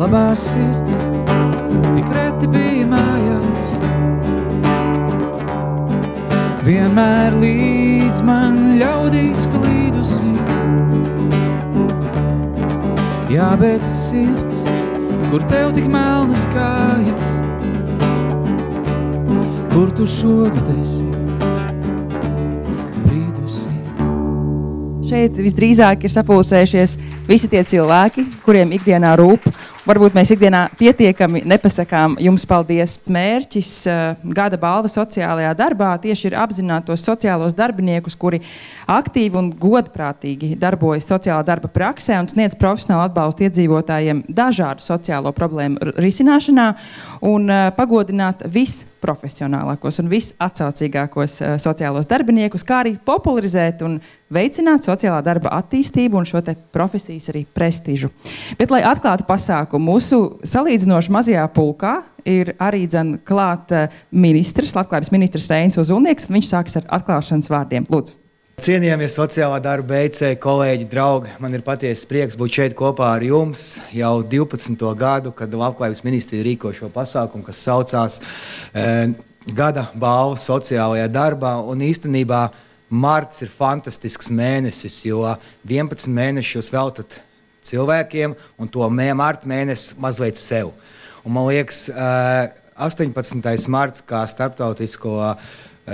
labās sirds, tik reti bija mājās. Vienmēr līdz man ļaudīs klīdusi. Jā, bet sirds, kur tev tik melnas kājas, kur tu šogad esi brīdusi. Šeit visdrīzāk ir sapulcējušies visi tie cilvēki, kuriem ikdienā rūp. Varbūt mēs ikdienā pietiekami nepasakām jums paldies. Mērķis gada balva sociālajā darbā tieši ir apzināt tos sociālos darbiniekus, kuri aktīvi un godprātīgi darbojas sociālā darba praksē un sniedz profesionālu atbalstu iedzīvotājiem dažādu sociālo problēmu risināšanā un pagodināt visprofesionālākos un visatsaucīgākos sociālos darbiniekus, kā arī popularizēt un veicināt sociālā darba attīstību un šo te profesijas arī prestižu. Bet, lai atklātu pasākumu, mūsu salīdzinoši mazajā pulkā ir arī klāt ministrs, labklājības ministrs Reinis Ozolnieks, un viņš sāks ar atklāšanas vārdiem. Lūdzu. Cienījamies sociālā darba veicēji, kolēģi, draugi, man ir patiesi prieks būt šeit kopā ar jums jau 12. gadu, kad labklājības ministrija rīko šo pasākumu, kas saucās Gada balva sociālajā darbā, un īstenībā marts ir fantastisks mēnesis, jo 11 mēnešus jūs veltat cilvēkiem, un to marta mēnesi mazliet sev. Un man liekas, 18. marts kā starptautisko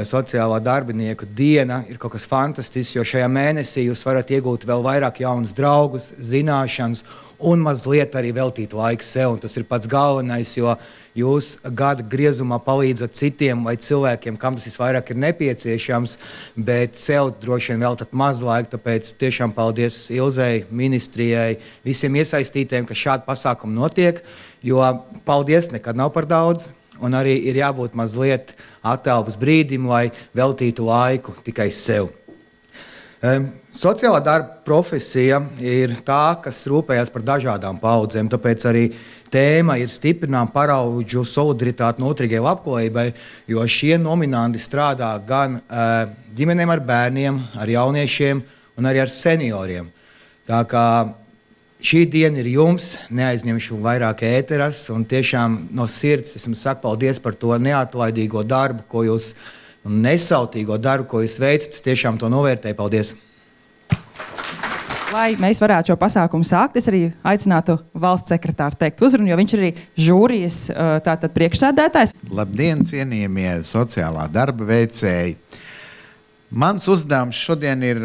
sociālā darbinieku diena ir kaut kas fantastisks, jo šajā mēnesī jūs varat iegūt vēl vairāk jaunus draugus, zināšanas un mazliet arī veltīt laiku sev. Un tas ir pats galvenais, jo jūs gada griezumā palīdzat citiem vai cilvēkiem, kam tas visvairāk ir nepieciešams, bet sev droši vien veltat maz laika, tāpēc tiešām paldies Ilzei, ministrijai, visiem iesaistītiem, ka šādi pasākumi notiek, jo paldies nekad nav par daudz. Un arī ir jābūt mazliet attelpas brīdim, lai veltītu laiku tikai sev. Sociālā darba profesija ir tā, kas rūpējas par dažādām paudzēm, tāpēc arī tēma ir stiprinām paraudžu solidaritāti noturīgai labklājībai, jo šie nominanti strādā gan ģimenēm ar bērniem, ar jauniešiem un arī ar senioriem. Tā kā šī diena ir jums, neaizņemšu vairāk ēteras, un tiešām no sirds es jums saku paldies par to neatlaidīgo darbu, ko jūs, un nesautīgo darbu, ko jūs veicat. Es tiešām to novērtēju. Paldies! Lai mēs varētu šo pasākumu sākt, es arī aicinātu valsts sekretāru teikt uzrunu, jo viņš ir arī žūrijas tātad priekšsēdētājs. Labdien, cienījamie sociālā darba veicēji! Mans uzdevums šodien ir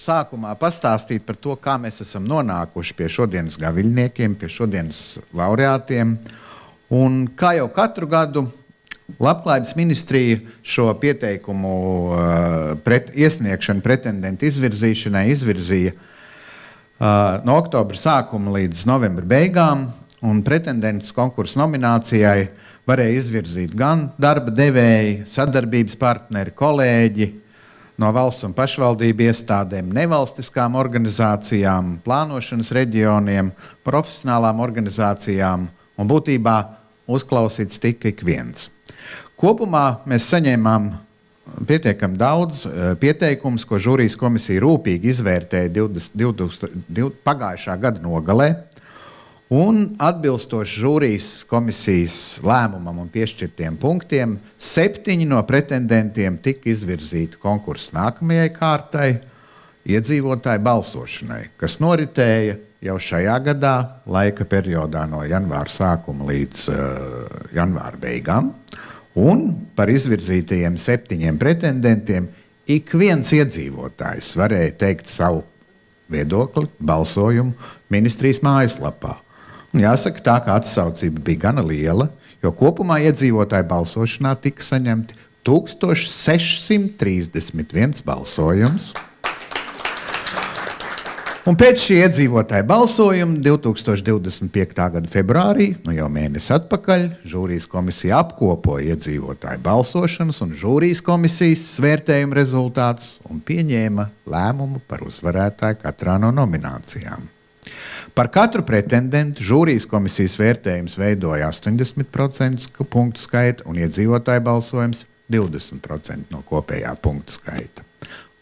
sākumā pastāstīt par to, kā mēs esam nonākuši pie šodienas gaviļniekiem, pie šodienas laureātiem. Un kā jau katru gadu Labklājības ministrija šo pieteikumu iesniegšanu pretendentu izvirzīšanai izvirzīja no oktobra sākuma līdz novembra beigām, un pretendents konkursa nominācijai varēja izvirzīt gan darba devēji, sadarbības partneri, kolēģi, no valsts un pašvaldību iestādēm, nevalstiskām organizācijām, plānošanas reģioniem, profesionālām organizācijām, un būtībā uzklausīts tika ik viens. Kopumā mēs saņēmām pietiekami daudz pieteikumus, ko žūrijas komisija rūpīgi izvērtēja pagājušā gada nogalē, un atbilstoši žūrijas komisijas lēmumam un piešķirtiem punktiem 7 no pretendentiem tika izvirzīti konkursa nākamajai kārtai iedzīvotāju balsošanai, kas noritēja jau šajā gadā laika periodā no janvāra sākuma līdz janvāra beigām. Un par izvirzītajiem 7 pretendentiem ik viens iedzīvotājs varēja teikt savu viedokli, balsojumu ministrijas mājaslapā. Un jāsaka tā, ka atsaucība bija gana liela, jo kopumā iedzīvotāju balsošanā tika saņemti 1631 balsojums. Un pēc šī iedzīvotāja balsojuma 2025. gada februārī, nu jau mēnesi atpakaļ, žūrijas komisija apkopoja iedzīvotāju balsošanas un žūrijas komisijas vērtējuma rezultātus un pieņēma lēmumu par uzvarētāju katrā no nominācijām. Par katru pretendentu žūrijas komisijas vērtējums veidoja 80% punktu skaita un iedzīvotāju balsojums 20% no kopējā punktu skaita.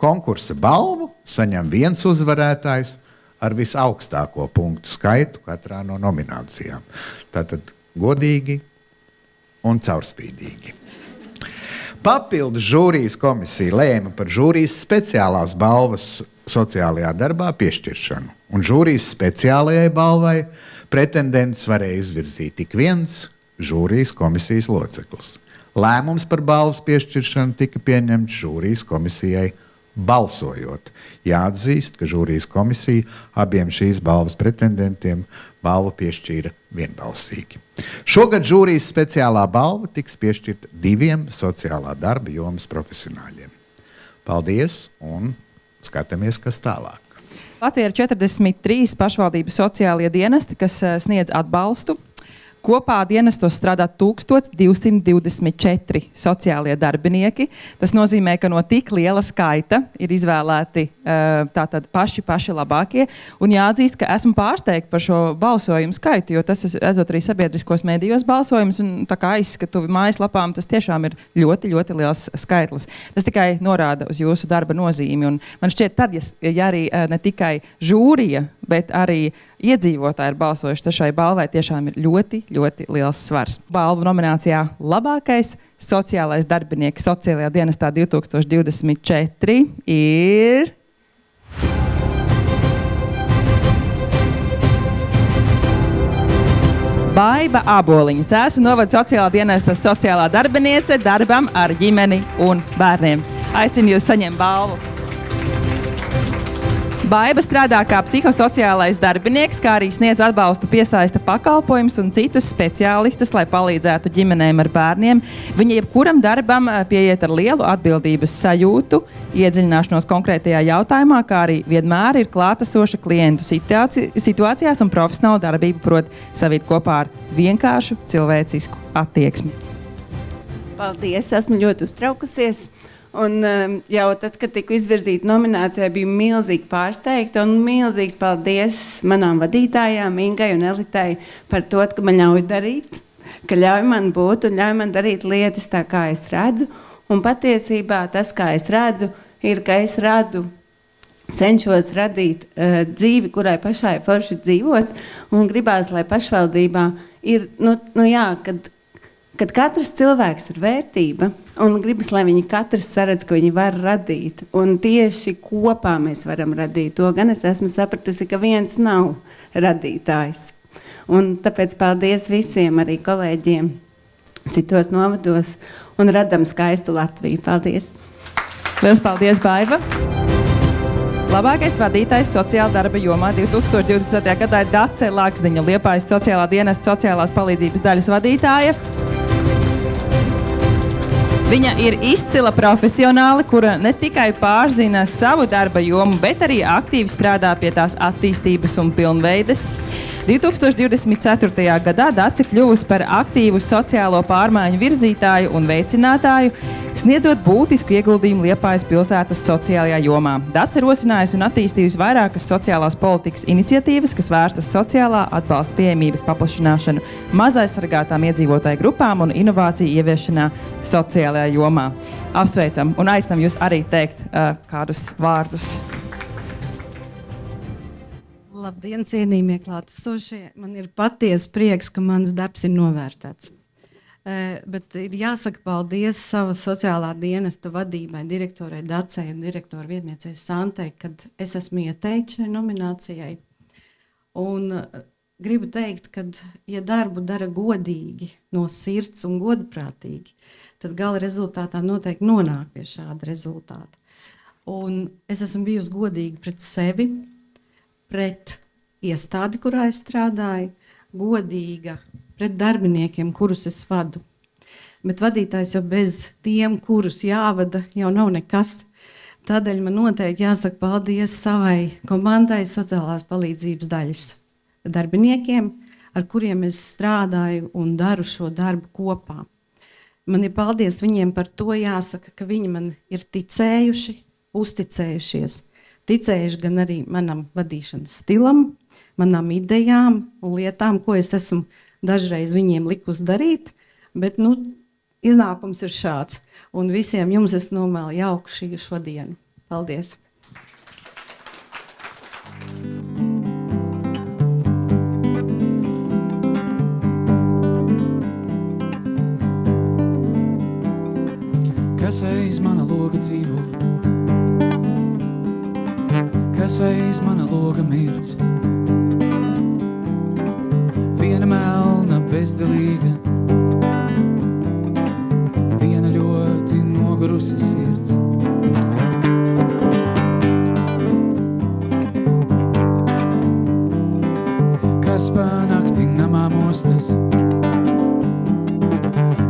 Konkursa balvu saņem viens uzvarētājs ar visaugstāko punktu skaitu katrā no nominācijām. Tātad godīgi un caurspīdīgi. Papildus žūrijas komisija lēma par žūrijas speciālās balvas sociālajā darbā piešķiršanu. Un žūrijas speciālajai balvai pretendents varēja izvirzīt tik viens žūrijas komisijas loceklis. Lēmums par balvas piešķiršanu tika pieņemts žūrijas komisijai balsojot. Jāatzīst, ka žūrijas komisija abiem šīs balvas pretendentiem balvu piešķīra vienbalsīgi. Šogad žūrijas speciālā balva tiks piešķirta 2 sociālā darba jomas profesionāļiem. Paldies un skatāmies, kas tālāk. Latvijā ir 43 pašvaldību sociālie dienesti, kas sniedz atbalstu. Kopā dienestos strādā 1224 sociālie darbinieki. Tas nozīmē, ka no tik liela skaita ir izvēlēti tātad paši labākie. Un jāatzīst, ka esmu pārsteigta par šo balsojumu skaitu, jo tas, redzot arī sabiedriskos medijos balsojumus, un tā kā aizskatu mājaslapām, tas tiešām ir ļoti, ļoti liels skaitlis. Tas tikai norāda uz jūsu darba nozīmi. Un man šķiet, tad, ja arī ne tikai žūrija, bet arī iedzīvotāji ir balsojuši, tad šai balvai tiešām ir ļoti, ļoti liels svars. Balvu nominācijā labākais sociālais darbinieks sociālajā dienestā 2024 ir... Baiba Āboliņa, Cēsu novada sociālā dienesta sociālā darbiniece darbam ar ģimeni un bērniem. Aicinu jūs saņemt balvu. Baiba strādā kā psihosociālais darbinieks, kā arī sniedz atbalstu piesaista pakalpojumus un citus speciālistus, lai palīdzētu ģimenēm ar bērniem. Viņa jebkuram darbam pieiet ar lielu atbildības sajūtu, iedziļināšanos konkrētajā jautājumā, kā arī vienmēr ir klātesoša klientu situācijās un profesionālu darbību prot savīt kopā ar vienkāršu cilvēcisku attieksmi. Paldies, esmu ļoti uztraukusies. Un jau tad, kad tiku izvirzīta nominācijā, biju milzīgi pārsteigta un milzīgs paldies manām vadītājām, Ingai un Elitai, par to, ka man ļauj darīt, ka ļauj man būt un ļauj man darīt lietas tā, kā es redzu. Un patiesībā tas, kā es redzu, ir, ka es cenšos radīt dzīvi, kurai pašai forši dzīvot, un gribās, lai pašvaldībā ir, kad katrs cilvēks ir vērtība, un gribas, lai viņi katrs saredz, ka viņi var radīt. Un tieši kopā mēs varam radīt to. Gan es esmu sapratusi, ka viens nav radītājs. Un tāpēc paldies visiem arī kolēģiem citos novados un radam skaistu Latviju. Paldies! Liels paldies, Baiba! Labākais vadītājs sociāla darba jomā 2020. gadā ir Dace Lāksdiņa, Liepājas sociālā dienesta sociālās palīdzības daļas vadītāja. Viņa ir izcila profesionāle, kura ne tikai pārzina savu darba jomu, bet arī aktīvi strādā pie tās attīstības un pilnveides. 2024. gadā Dace kļuvusi par aktīvu sociālo pārmaiņu virzītāju un veicinātāju, sniedzot būtisku ieguldījumu Liepājas pilsētas sociālajā jomā. Dace rosinājusi un attīstījusi vairākas sociālās politikas iniciatīvas, kas vērstas sociālā atbalsta pieejamības paplašināšanu mazaizsargātām iedzīvotāju grupām un inovāciju ieviešanā sociālajā jomā. Apsveicam un aicinām jūs arī teikt kādus vārdus. Labdien, cienījamie klātesošie. Man ir patiesa prieks, ka mans darbs ir novērtēts. Bet ir jāsaka paldies sava sociālā dienesta vadībai, direktorai Dacei un direktoru vietniecei Santei, kad es esmu ieteikta šai nominācijai. Un gribu teikt, ka, ja darbu dara godīgi, no sirds un godprātīgi, tad gala rezultātā noteikti nonāk pie šāda rezultāta. Un es esmu bijusi godīga pret sevi, pret iestādi, kurā es strādāju, godīga pret darbiniekiem, kurus es vadu. Bet vadītājs jau bez tiem, kurus jāvada, jau nav nekas. Tādēļ man noteikti jāsaka paldies savai komandai sociālās palīdzības daļas darbiniekiem, ar kuriem es strādāju un daru šo darbu kopā. Man ir paldies viņiem par to jāsaka, ka viņi man ir ticējuši, uzticējušies. Ticējuši gan arī manam vadīšanas stilam, manām idejām un lietām, ko es esmu dažreiz viņiem likus darīt, bet iznākums ir šāds. Un visiem jums es novēlu jauku šodienu. Paldies! kas aiz mana loga dzīvo, kas aiz mana loga mirds. Viena melna bezdelīga, viena ļoti nogurusi sirds. Kas pa nakti namā mostas,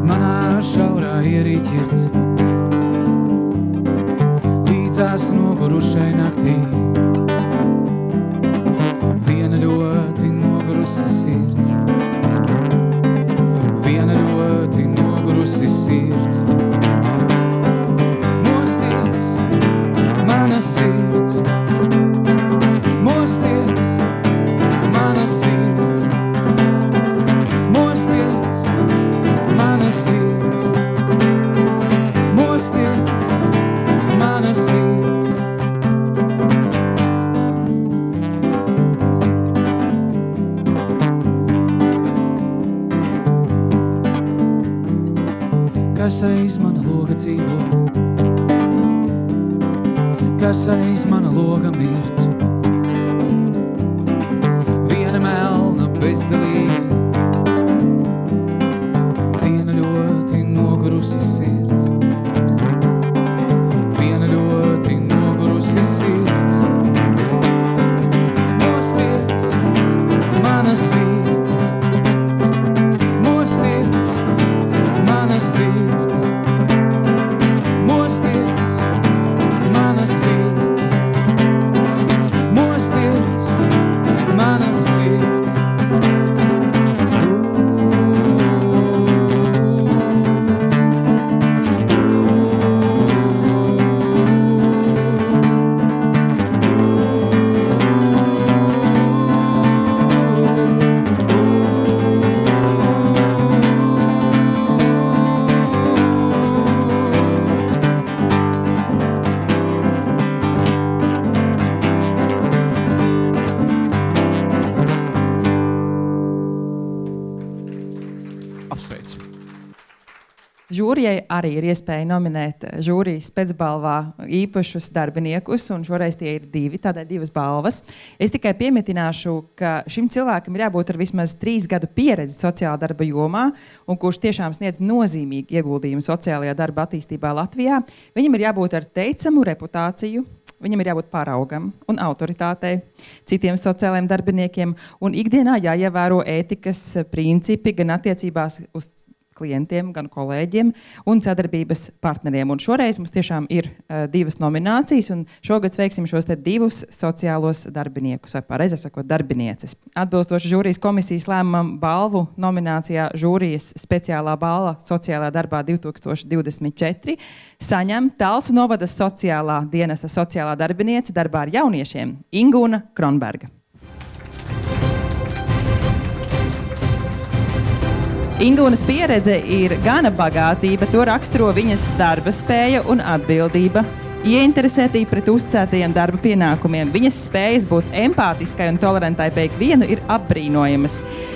manā šaurā ierīķirds. Līdzās nogurušai naktī, viena ļoti nogurusi sirds. Viena ļoti nogurusi sirds. Mosties, mana sirds. Mosties, mana sirds. Mosties, mana sirds. Mosties, mana sirds. Kas aiz mana loga dzīvo, kas aiz mana loga mirds. Viena melna bezdelīga, viena ļoti nogurusi sirds. Viena ļoti nogurusi sirds. Mosties, mana sirds. Mosties, mana sirds. Mosties, mana sirds. Mosties, mana sirds. Apsveic. Žūrijai arī ir iespēja nominēt žūrijas pēcbalvā īpašus darbiniekus, un šoreiz tie ir divi, tādēļ divas balvas. Es tikai piemetināšu, ka šim cilvēkam ir jābūt ar vismaz 3 gadu pieredzi sociālā darba jomā, un kurš tiešām sniedz nozīmīgu ieguldījumu sociālajā darba attīstībā Latvijā. Viņam ir jābūt ar teicamu reputāciju, viņam ir jābūt paraugam un autoritātei citiem sociālajiem darbiniekiem, un ikdienā jāievēro ētikas principi gan attiecībās uz klientiem, gan kolēģiem un sadarbības partneriem. Un šoreiz mums tiešām ir divas nominācijas, un šogad sveiksim šos te divus sociālos darbiniekus, vai pareizi sakot, darbinieces. Atbilstoši žūrijas komisijas lēmumam balvu nominācijā žūrijas speciālā balva sociālā darbā 2024 saņem Talsu novada sociālā dienesta sociālā darbiniece darbā ar jauniešiem Ingūna Kronberga. Ingūnas pieredze ir gana bagātība, to raksturo viņas darba spēja un atbildība, ieinteresētība pret uzticētajiem darba pienākumiem. Viņas spējas būt empātiskai un tolerantai pie ikvienu ir apbrīnojamas.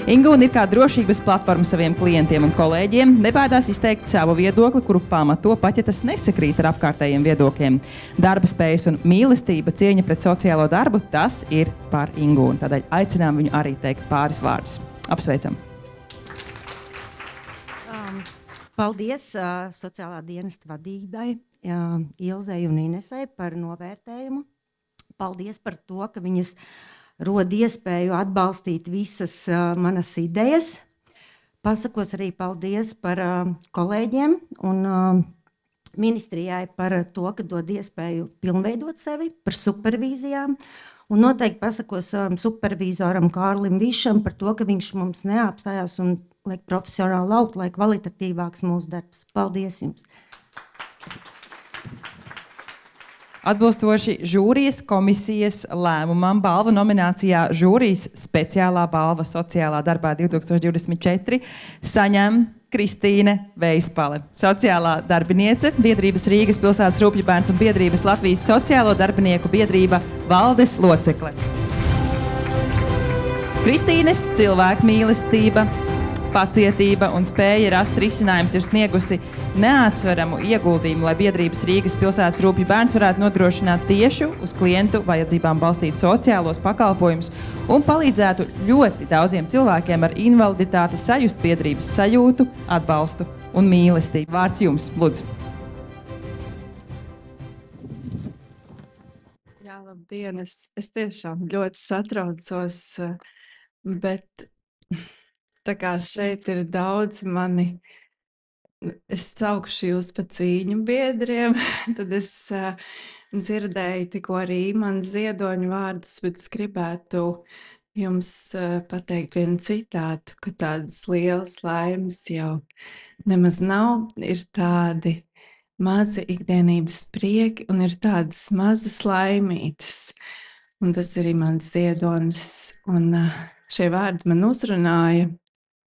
Ingūna ir kā drošības platforma saviem klientiem un kolēģiem, nebaidās izteikt savu viedokli, kuru pamato, pat ja tas nesakrīt ar apkārtējiem viedokļiem. Darba spējas un mīlestība, cieņa pret sociālo darbu, tas ir par Ingūnu. Tādēļ aicinām viņu arī teikt pāris vārdus. Apsveicam! Paldies sociālā dienesta vadībai, Ilzei un Inesei par novērtējumu. Paldies par to, ka viņas rod iespēju atbalstīt visas manas idejas. Pasakos arī paldies par kolēģiem un ministrijai par to, ka dod iespēju pilnveidot sevi, par supervīzijām. Un noteikti pasakos supervīzoram Kārlim Višam par to, ka viņš mums neapstājās un liek profesionāli augt, lai kvalitatīvāks mūsu darbs. Paldies jums! Atbilstoši žūrijas komisijas lēmumam balvu nominācijā žūrijas speciālā balva sociālā darbā 2024 saņem Kristīne Veispale, sociālā darbiniece, biedrības Rīgas pilsētas Rūpju bērns un biedrības Latvijas sociālo darbinieku biedrība valdes locekle. Kristīnes cilvēkmīlestība, pacietība un spēja rast risinājums ir sniegusi neatsveramu ieguldījumu, lai biedrības Rīgas pilsētas Rūpju bērns varētu nodrošināt tiešu uz klientu vajadzībām balstīt sociālos pakalpojumus un palīdzētu ļoti daudziem cilvēkiem ar invaliditāti sajust biedrības sajūtu, atbalstu un mīlestību. Vārds jums, lūdzu. Jā, labdien, es tiešām ļoti satraucos, bet tā kā šeit ir daudz mani, es saukšu jūs pa cīņu biedriem, tad es dzirdēju tikko arī Imants Ziedoņa vārdus, bet es gribētu jums pateikt vienu citātu, ka tādas lielas laimes jau nemaz nav, ir tādi mazi ikdienības prieki un ir tādas mazas laimītes. Un tas ir Imants Ziedonis, un šie vārdi man uzrunāja,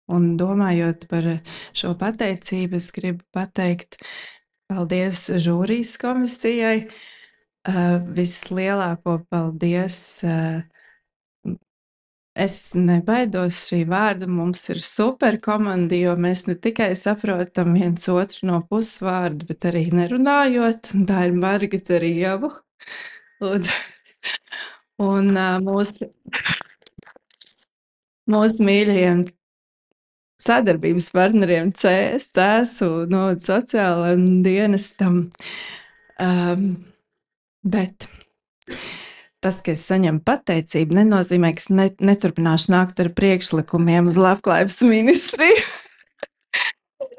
un domājot par šo pateicību, es gribu pateikt paldies žūrijas komisijai, vislielāko paldies. Es nebaidos šī vārda, mums ir super komanda, jo mēs ne tikai saprotam viens otru no pusvārdu, bet arī nerunājot, un tā ir Margita Rievu. Lūdzu. Un mūsu mīļajiem sadarbības partneriem CSU no sociālajiem dienestam. Bet tas, ka es saņemu pateicību, nenozīmē, ka es neturpināšu nākt ar priekšlikumiem uz labklājības ministriju.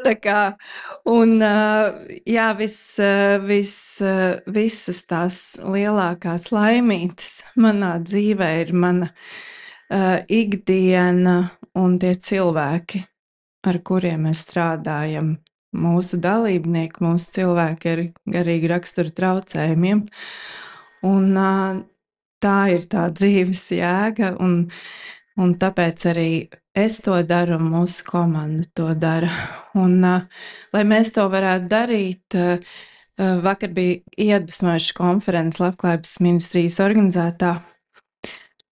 Tā kā, un jā, visas tās lielākās laimītes manā dzīvē ir mana ikdiena un tie cilvēki, ar kuriem mēs strādājam. Mūsu dalībnieki, mūsu cilvēki ar garīgi rakstura traucējumiem. Un tā ir tā dzīves jēga, un tāpēc arī es to daru, un mūsu komanda to dara. Un, lai mēs to varētu darīt, vakar bija iedvesmojuša konference Labklājības ministrijas organizētā.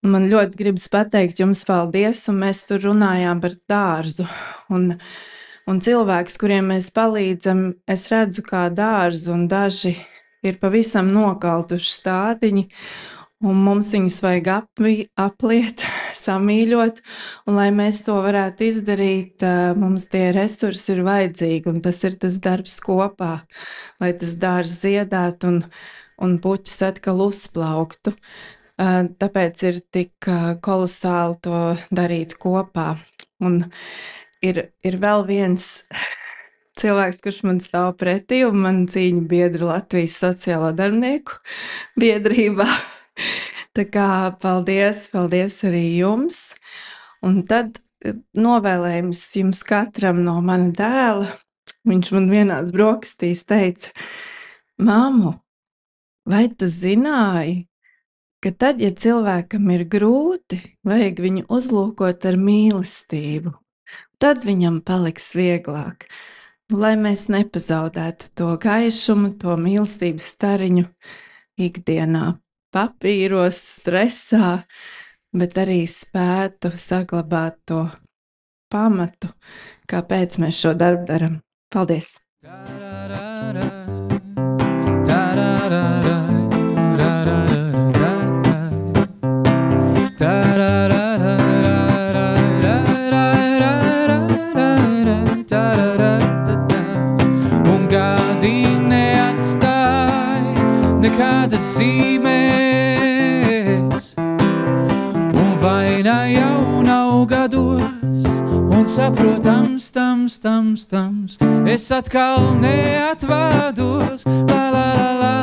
Man ļoti gribas pateikt jums paldies, un mēs tur runājām par dārzu. Un cilvēks, kuriem mēs palīdzam, es redzu kā dārzu, un daži ir pavisam nokautuši stādiņi, un mums viņus vajag apliet, samīļot, un lai mēs to varētu izdarīt, mums tie resursi ir vajadzīgi, un tas ir tas darbs kopā, lai tas dārzs ziedētu un puķis atkal uzplauktu. Tāpēc ir tik kolosāli to darīt kopā. Un ir vēl viens cilvēks, kurš man stāv pretī, un man cīņa biedri Latvijas sociālo darbinieku biedrībā. Tā kā paldies arī jums. Un tad novēlējums jums katram no mana dēla. Viņš man vienās brokastīs teica: Māmu, vai tu zināji, ka tad, ja cilvēkam ir grūti, vajag viņu uzlūkot ar mīlestību, tad viņam paliks vieglāk. Lai mēs nepazaudētu to gaišumu, to mīlestības stariņu ikdienā, papīros, stresā, bet arī spētu saglabāt to pamatu, kāpēc mēs šo darbu daram. Paldies! Nekādas zīmēs, un vaina jau nav gados, un saprotams, tams, es atkal neatvados, la la la la.